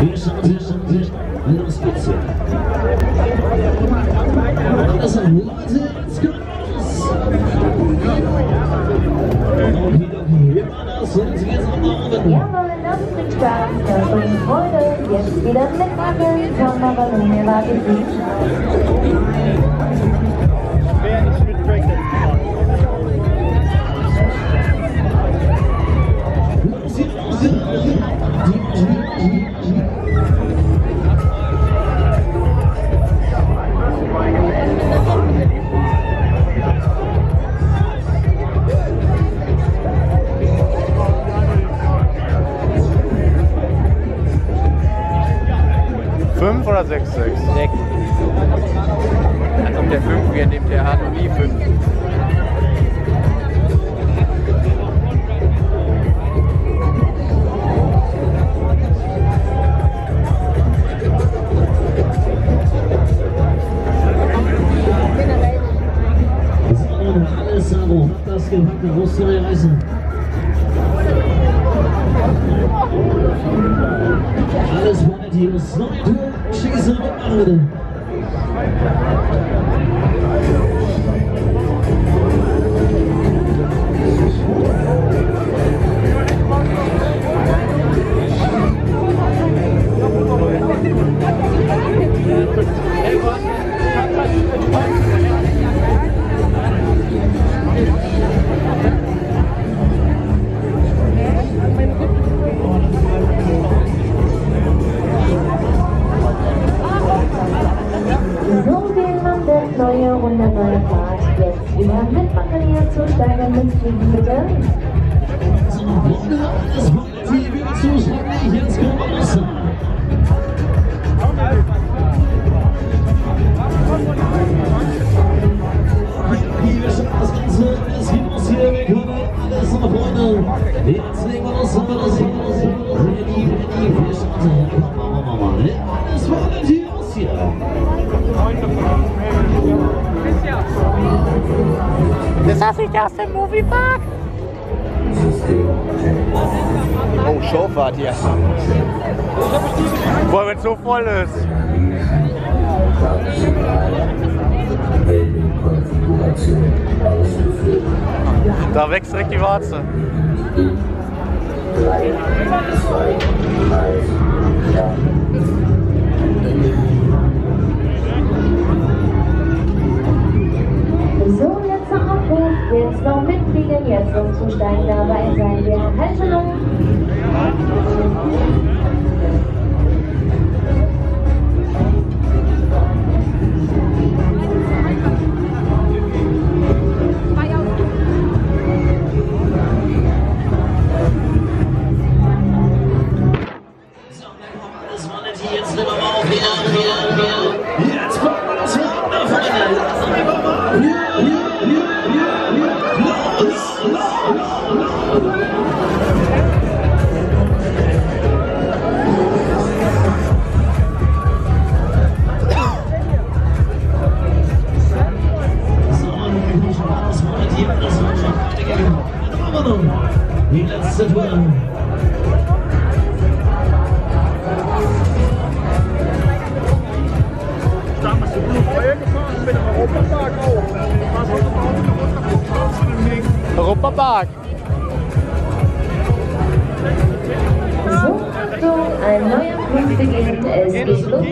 Wir starten, los geht's hier. Also Leute, jetzt kommt los. Okay, wir machen das und jetzt geht's auch nach oben. Jawohl, das bringt Spaß, das bringt Freude. Jetzt wieder mitmachen, Kamera, erwartet Sie. Wer nicht mit Breakdance macht. Fünf oder 6,6? 6. Als ob der 5 wir nimmt, der hat noch nie 5. Alles Sabo, hat das gepackt, eine große neue Reise. Alles Volunteers, neue Tour, schießen und mitmachen bitte. Neue Runde, neue Fahrt. Jetzt wieder mitmachen hier zu steigern, mitfliegen bitte. So, das wollen Sie wieder zuschlagen, jetzt kommen wir los. Wir schauen das Ganze, es geht los hier, wir können alles nach vorne. Jetzt legen wir los, ready, wir starten. Komm, alles wollen Sie los hier. Ist das nicht aus dem Moviepark? Oh, Showfahrt hier. Vor allem, wenn es so voll ist. Da wächst direkt die Warze. So, letzter Abruf. Jetzt noch mitfliegen, jetzt umzusteigen, dabei sein wir. Haltung! Jetzt nehmen wir mal auf, jetzt kommen wir das hier nach vorne. Lassen wir mal. Die letzte Tour. Damals sind wir noch Feuer gefahren mit dem Europapark auch. Ich war schon auf Europapark. So, Achtung, ein neuer Flug beginnt, es geht los.